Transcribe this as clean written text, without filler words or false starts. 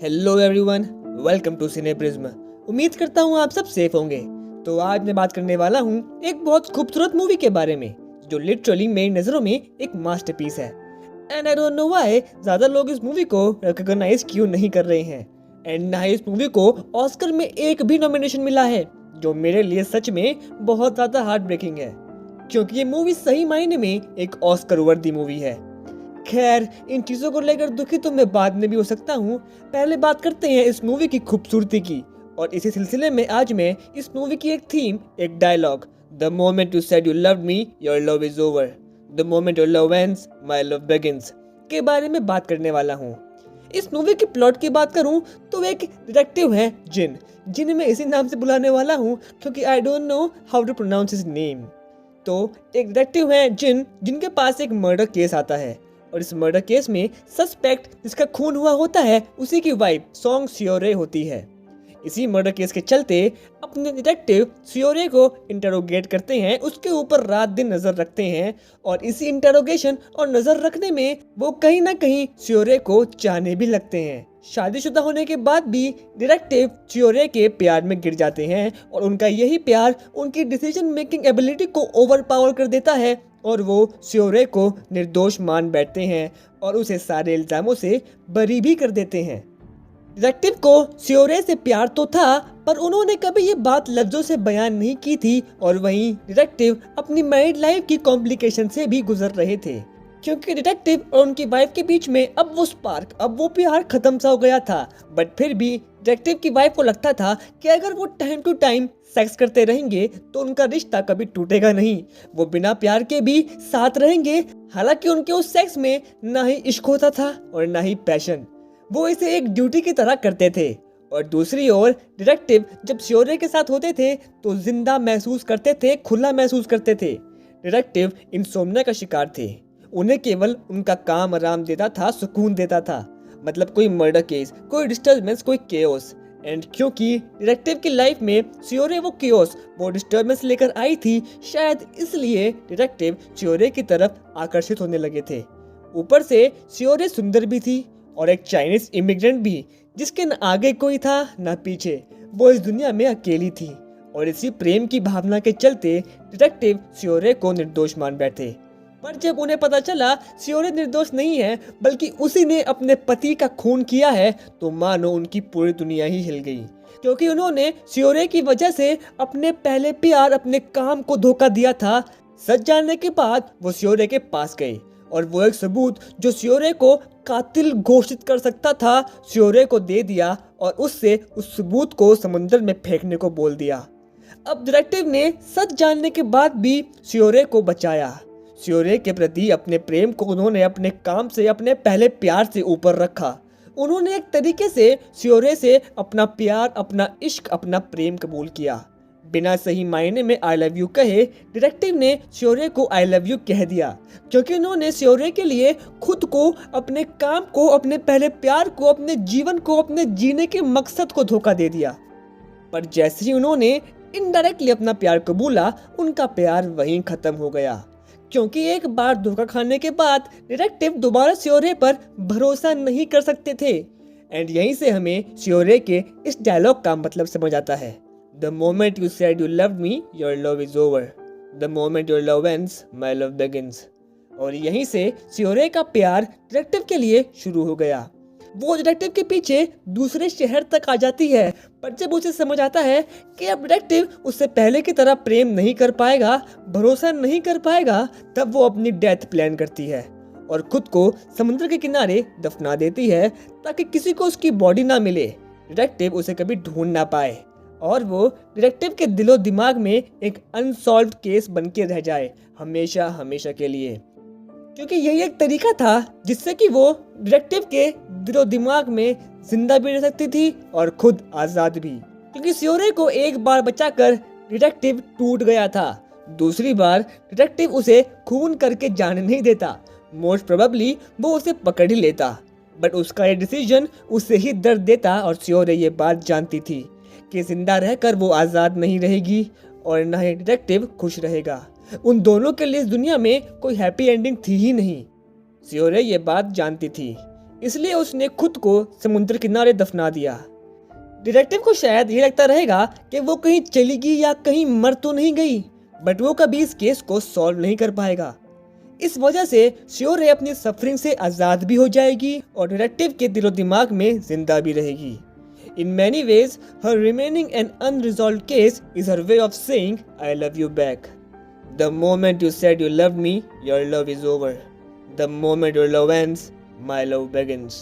Hello everyone, welcome to cine prism. उम्मीद करता हूँ आप सब सेफ होंगे। तो आज मैं बात करने वाला हूँ एक बहुत खूबसूरत मूवी के बारे में जो लिटरली मेरी नज़रों में एक मास्टरपीस है। And I don't know why ज़्यादा लोग इस मूवी को रिकॉग्नाइज क्यों नहीं कर रहे हैं। एंड ना ही इस मूवी को ऑस्कर में एक भी नॉमिनेशन मिला है, जो मेरे लिए सच में बहुत ज़्यादा हार्ट ब्रेकिंग है, क्योंकि ये मूवी सही मायने में एक ऑस्कर वर्दी मूवी है। खैर, इन चीज़ों को लेकर दुखी तो मैं बाद में भी हो सकता हूँ। पहले बात करते हैं इस मूवी की खूबसूरती की, और इसी सिलसिले में आज मैं इस मूवी की एक थीम, एक dialogue, the moment you said you loved me your love is over, the moment your love ends my love begins के बारे में बात करने वाला हूँ। इस मूवी की प्लॉट की बात करूं तो एक डिटेक्टिव है जिन, जिन्हें मैं इसी नाम से बुलाने वाला हूं क्योंकि I don't know how to pronounce his name. तो एक डिटेक्टिव है जिन, जिनके पास एक मर्डर केस आता है, और इस मर्डर केस में सस्पेक्ट जिसका खून हुआ होता है उसी की वाइफ सॉन्ग सियोरे होती है। इसी मर्डर केस के चलते अपने डिटेक्टिव सियोरे को इंटरोगेट करते हैं, उसके ऊपर रात दिन नजर रखते हैं, और इसी इंटरोगेशन और नजर रखने में वो कहीं ना कहीं सियोरे को चाहने भी लगते हैं। शादीशुदा होने के बाद भी डिटेक्टिव सियोरे के प्यार में गिर जाते हैं, और उनका यही प्यार उनकी डिसीजन मेकिंग एबिलिटी को ओवरपावर कर देता है, और वो सियोरे को निर्दोष मान बैठते हैं और उसे सारे इल्जामों से बरी भी कर देते हैं। डिटेक्टिव को सियोरे से प्यार तो था, पर उन्होंने कभी ये बात लफ्जों से बयान नहीं की थी, और वहीं डिटेक्टिव अपनी मैरिड लाइफ की कॉम्प्लिकेशन से भी गुजर रहे थे, क्योंकि डिटेक्टिव और उनकी वाइफ के बीच में अब वो स्पार्क, अब वो प्यार खत्म सा हो गया था। बट फिर भी डिटेक्टिव की वाइफ को लगता था कि अगर वो टाइम टू टाइम सेक्स करते रहेंगे तो उनका रिश्ता कभी टूटेगा नहीं, वो बिना प्यार के भी साथ रहेंगे। हालांकि उनके उस सेक्स में ना ही इश्क होता था और ना ही पैशन, वो इसे एक ड्यूटी की तरह करते थे। और दूसरी ओर डिटेक्टिव जब सियोरे के साथ होते थे तो जिंदा महसूस करते थे, खुला महसूस करते थे। डिटेक्टिव इंसोम्निया का शिकार थे, उन्हें केवल उनका काम आराम देता था, सुकून देता था। मतलब कोई मर्डर केस, कोई डिस्टर्बेंस, कोई केओस। एंड क्योंकि डिटेक्टिव की लाइफ में सियोरे वो केओस, वो डिस्टर्बेंस लेकर आई थी, शायद इसलिए डिटेक्टिव सियोरे की तरफ आकर्षित होने लगे थे। ऊपर से सियोरे सुंदर भी थी और एक चाइनीज इमिग्रेंट भी, जिसके न आगे कोई था न पीछे, वो इस दुनिया में अकेली थी। और इसी प्रेम की भावना के चलते डिटेक्टिव सियोरे को निर्दोष मान बैठे। पर जब उन्हें पता चला सियोरे निर्दोष नहीं है बल्कि उसी ने अपने पति का खून किया है, तो मानो उनकी पूरी दुनिया ही हिल गई, क्योंकि उन्होंने सियोरे की वजह से अपने पहले प्यार, अपने काम को धोखा दिया था। सच जानने के बाद वो सियोरे के पास गए, और वो एक सबूत जो सियोरे को कातिल घोषित कर सकता था, सियोरे को दे दिया, और उससे उस सबूत को समुद्र में फेंकने को बोल दिया। अब डिटेक्टिव ने सच जानने के बाद भी सियोरे को बचाया। सियोरे के प्रति अपने प्रेम को उन्होंने अपने काम से, अपने पहले प्यार से ऊपर रखा। उन्होंने एक तरीके से सियोरे से अपना प्यार, अपना इश्क, अपना प्रेम कबूल किया। बिना सही मायने में आई लव यू कहे, डिटेक्टिव ने सियोरे को आई लव यू कह दिया, क्योंकि उन्होंने सियोरे के लिए खुद को, अपने काम को, अपने पहले प्यार को, अपने जीवन को, अपने जीने के मकसद को धोखा दे दिया। पर जैसे ही उन्होंने इनडायरेक्टली अपना प्यार कबूला, उनका प्यार वहीं खत्म हो गया, क्योंकि एक बार धोखा खाने के बाद डिटेक्टिव दोबारा सियोरे पर भरोसा नहीं कर सकते थे। एंड यहीं से हमें सियोरे के इस डायलॉग का मतलब समझ आता है, the moment you said you loved me your love is over, the moment your love ends my love begins. और यहीं से सियोरे का प्यार डिटेक्टिव के लिए शुरू हो गया। वो डिटेक्टिव के पीछे दूसरे शहर तक आ जाती है, पर जब उसे समझ आता है कि अब डिटेक्टिव उससे पहले की तरह प्रेम नहीं कर पाएगा, भरोसा नहीं कर पाएगा, तब वो अपनी डेथ प्लान करती है और खुद को समुद्र के किनारे दफना देती है, ताकि किसी को उसकी बॉडी ना मिले, डिटेक्टिव उसे कभी ढूंढ ना पाए, और वो डिटेक्टिव के दिलो दिमाग में एक अनसॉल्व्ड केस बन के रह जाए, हमेशा हमेशा के लिए। क्योंकि यही एक तरीका था जिससे कि वो डिटेक्टिव के दिलो दिमाग में जिंदा भी रह सकती थी और खुद आजाद भी। क्योंकि सियोरे को एक बार बचाकर डिटेक्टिव टूट गया था, दूसरी बार डिटेक्टिव उसे खून करके जाने नहीं देता। मोस्ट प्रोबेबली वो उसे पकड़ ही लेता, बट उसका ये डिसीजन उसे ही दर्द देता, और सियोरे ये बात जानती थी कि जिंदा रहकर वो आजाद नहीं रहेगी और न ही डिटेक्टिव खुश रहेगा। उन दोनों के लिए इस दुनिया में कोई हैप्पी एंडिंग थी ही नहीं। सियोरे ये बात जानती थी। इसलिए उसने खुद को समुद्र किनारे दफना दिया। डिटेक्टिव को शायद ये लगता रहेगा कि वो कहीं चली गई या कहीं मर तो नहीं गई, बट वो कभी इस केस को सॉल्व नहीं कर पाएगा। इस वजह से श्योर है अपनी सफरिंग से आज़ाद भी हो जाएगी और डिटेक्टिव के दिलो दिमाग में जिंदा भी रहेगी। In many ways, her remaining an unresolved case is her way of saying, I love you back. The moment you said you loved me, your love is over. The moment your love ends, my love begins.